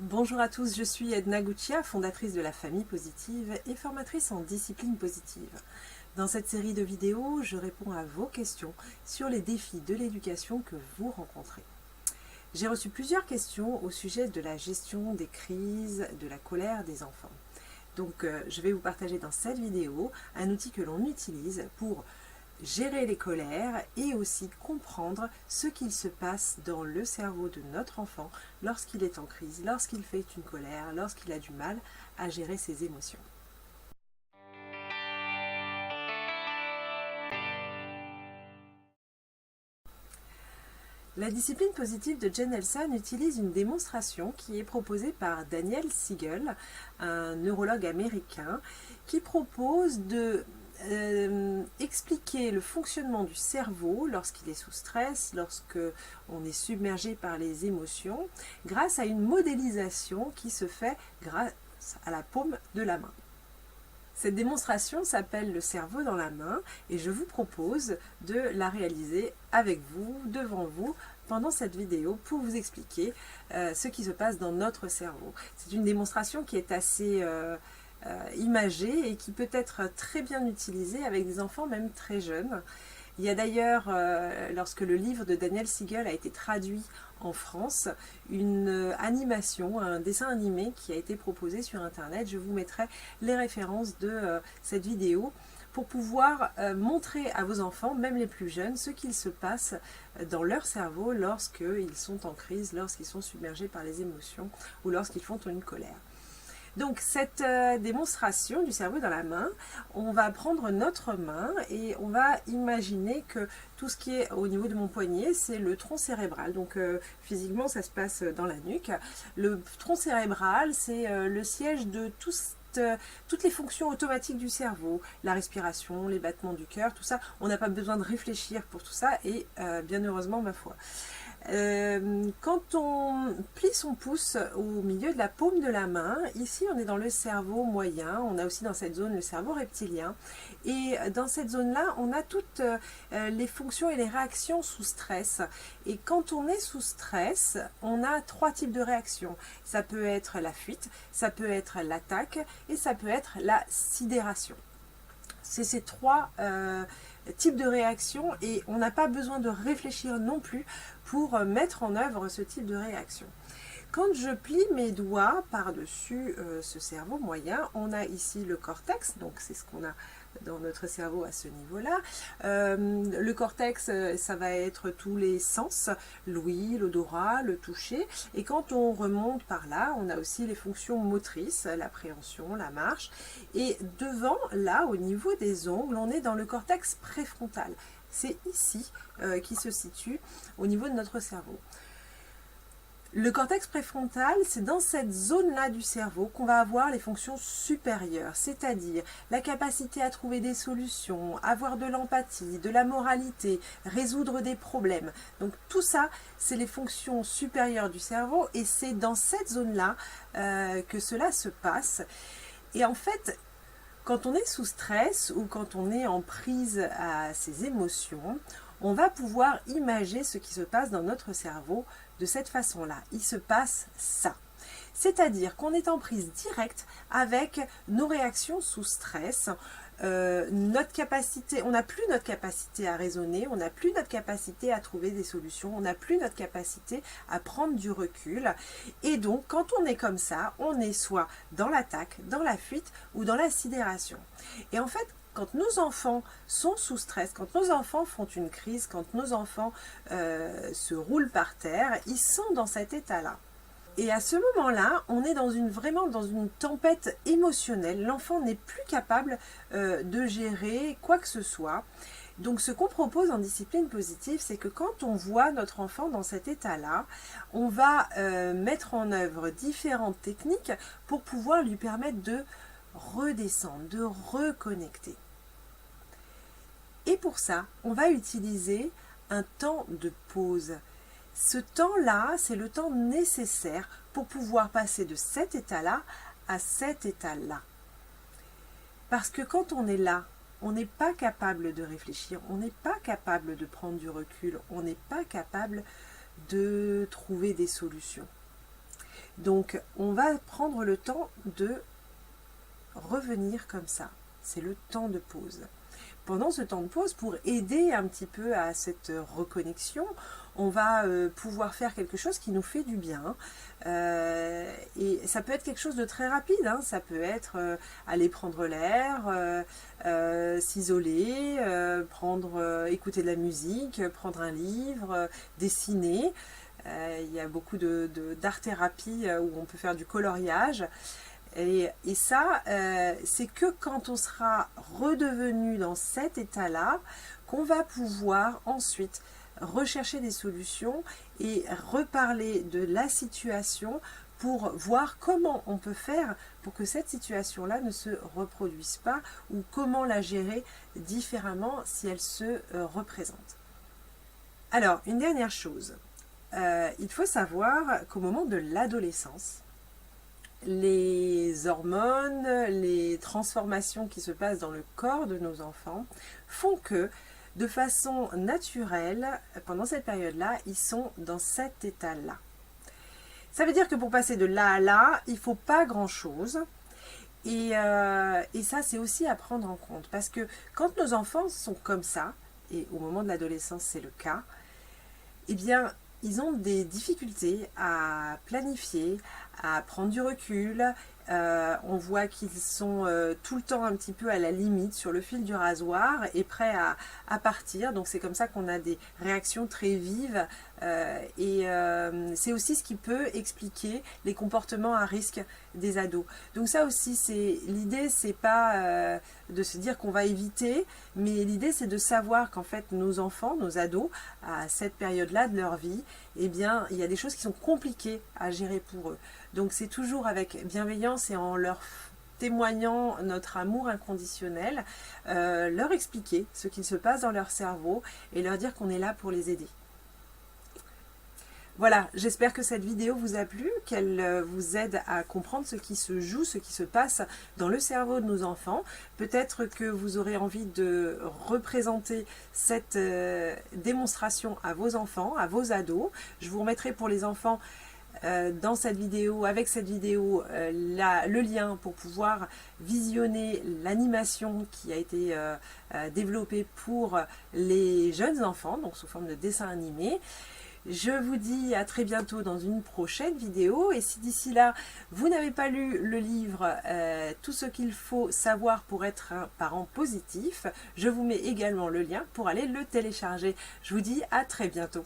Bonjour à tous, je suis Edna Guccia, fondatrice de la Famille Positive et formatrice en discipline positive. Dans cette série de vidéos, je réponds à vos questions sur les défis de l'éducation que vous rencontrez. J'ai reçu plusieurs questions au sujet de la gestion des crises, de la colère des enfants. Donc je vais vous partager dans cette vidéo un outil que l'on utilise pour gérer les colères et aussi comprendre ce qu'il se passe dans le cerveau de notre enfant lorsqu'il est en crise, lorsqu'il fait une colère, lorsqu'il a du mal à gérer ses émotions. La discipline positive de Jen Nelson utilise une démonstration qui est proposée par Daniel Siegel, un neurologue américain, qui propose de expliquer le fonctionnement du cerveau lorsqu'il est sous stress, lorsqu'on est submergé par les émotions, grâce à une modélisation qui se fait grâce à la paume de la main. Cette démonstration s'appelle le cerveau dans la main et je vous propose de la réaliser avec vous, devant vous, pendant cette vidéo pour vous expliquer ce qui se passe dans notre cerveau. C'est une démonstration qui est assez imagée et qui peut être très bien utilisée avec des enfants même très jeunes. Il y a d'ailleurs, lorsque le livre de Daniel Siegel a été traduit en France, une animation, un dessin animé qui a été proposé sur Internet. Je vous mettrai les références de cette vidéo pour pouvoir montrer à vos enfants, même les plus jeunes, ce qu'il se passe dans leur cerveau lorsqu'ils sont en crise, lorsqu'ils sont submergés par les émotions ou lorsqu'ils font une colère. Donc cette démonstration du cerveau dans la main, on va prendre notre main et on va imaginer que tout ce qui est au niveau de mon poignet, c'est le tronc cérébral. Donc physiquement, ça se passe dans la nuque. Le tronc cérébral, c'est le siège de toutes les fonctions automatiques du cerveau, la respiration, les battements du cœur, tout ça. On n'a pas besoin de réfléchir pour tout ça et bien heureusement, ma foi. Quand on plie son pouce au milieu de la paume de la main, ici on est dans le cerveau moyen, on a aussi dans cette zone le cerveau reptilien et dans cette zone-là on a toutes les fonctions et les réactions sous stress. Et quand on est sous stress, on a trois types de réactions. Ça peut être la fuite, ça peut être l'attaque et ça peut être la sidération. C'est ces trois types de réactions et on n'a pas besoin de réfléchir non plus pour mettre en œuvre ce type de réaction. Quand je plie mes doigts par-dessus ce cerveau moyen, on a ici le cortex, donc c'est ce qu'on a dans notre cerveau à ce niveau-là. Le cortex, ça va être tous les sens, l'ouïe, l'odorat, le toucher. Et quand on remonte par là, on a aussi les fonctions motrices, l'appréhension, la marche. Et devant, là, au niveau des ongles, on est dans le cortex préfrontal. C'est ici qui se situe au niveau de notre cerveau. Le cortex préfrontal, c'est dans cette zone-là du cerveau qu'on va avoir les fonctions supérieures, c'est-à-dire la capacité à trouver des solutions, avoir de l'empathie, de la moralité, résoudre des problèmes. Donc tout ça, c'est les fonctions supérieures du cerveau et c'est dans cette zone-là que cela se passe. Et en fait, quand on est sous stress ou quand on est en prise à ses émotions, on va pouvoir imager ce qui se passe dans notre cerveau de cette façon-là. Il se passe ça. C'est-à-dire qu'on est en prise directe avec nos réactions sous stress, notre capacité, on n'a plus notre capacité à raisonner, on n'a plus notre capacité à trouver des solutions, on n'a plus notre capacité à prendre du recul. Et donc, quand on est comme ça, on est soit dans l'attaque, dans la fuite ou dans la sidération. Et en fait, quand nos enfants sont sous stress, quand nos enfants font une crise, quand nos enfants se roulent par terre, ils sont dans cet état-là. Et à ce moment-là, on est vraiment dans une tempête émotionnelle. L'enfant n'est plus capable de gérer quoi que ce soit. Donc ce qu'on propose en discipline positive, c'est que quand on voit notre enfant dans cet état-là, on va mettre en œuvre différentes techniques pour pouvoir lui permettre de redescendre, de reconnecter. Et pour ça, on va utiliser un temps de pause. Ce temps-là, c'est le temps nécessaire pour pouvoir passer de cet état-là à cet état-là. Parce que quand on est là, on n'est pas capable de réfléchir, on n'est pas capable de prendre du recul, on n'est pas capable de trouver des solutions. Donc on va prendre le temps de revenir comme ça. C'est le temps de pause. Pendant ce temps de pause, pour aider un petit peu à cette reconnexion, on va pouvoir faire quelque chose qui nous fait du bien. Et ça peut être quelque chose de très rapide, hein. Ça peut être aller prendre l'air, s'isoler, écouter de la musique, prendre un livre, dessiner. Il y a beaucoup d'art-thérapie où on peut faire du coloriage. Et ça, c'est que quand on sera redevenu dans cet état-là, qu'on va pouvoir ensuite rechercher des solutions et reparler de la situation pour voir comment on peut faire pour que cette situation-là ne se reproduise pas ou comment la gérer différemment si elle se représente. Alors, une dernière chose, il faut savoir qu'au moment de l'adolescence, les hormones, les transformations qui se passent dans le corps de nos enfants font que, de façon naturelle, pendant cette période-là, ils sont dans cet état-là. Ça veut dire que pour passer de là à là, il ne faut pas grand-chose. Et ça, c'est aussi à prendre en compte. Parce que quand nos enfants sont comme ça, et au moment de l'adolescence, c'est le cas, eh bien, ils ont des difficultés à planifier, à prendre du recul. On voit qu'ils sont tout le temps un petit peu à la limite, sur le fil du rasoir et prêts à partir. Donc c'est comme ça qu'on a des réactions très vives. C'est aussi ce qui peut expliquer les comportements à risque des ados. Donc ça aussi, l'idée, c'est pas de se dire qu'on va éviter, mais l'idée, c'est de savoir qu'en fait, nos enfants, nos ados, à cette période-là de leur vie, eh bien, il y a des choses qui sont compliquées à gérer pour eux. Donc c'est toujours avec bienveillance et en leur témoignant notre amour inconditionnel, leur expliquer ce qu'il se passe dans leur cerveau et leur dire qu'on est là pour les aider. Voilà, j'espère que cette vidéo vous a plu, qu'elle vous aide à comprendre ce qui se joue, ce qui se passe dans le cerveau de nos enfants. Peut-être que vous aurez envie de représenter cette démonstration à vos enfants, à vos ados. Je vous remettrai pour les enfants dans cette vidéo, avec cette vidéo, le lien pour pouvoir visionner l'animation qui a été développée pour les jeunes enfants, donc sous forme de dessin animé. Je vous dis à très bientôt dans une prochaine vidéo et si d'ici là vous n'avez pas lu le livre Tout ce qu'il faut savoir pour être un parent positif, je vous mets également le lien pour aller le télécharger. Je vous dis à très bientôt.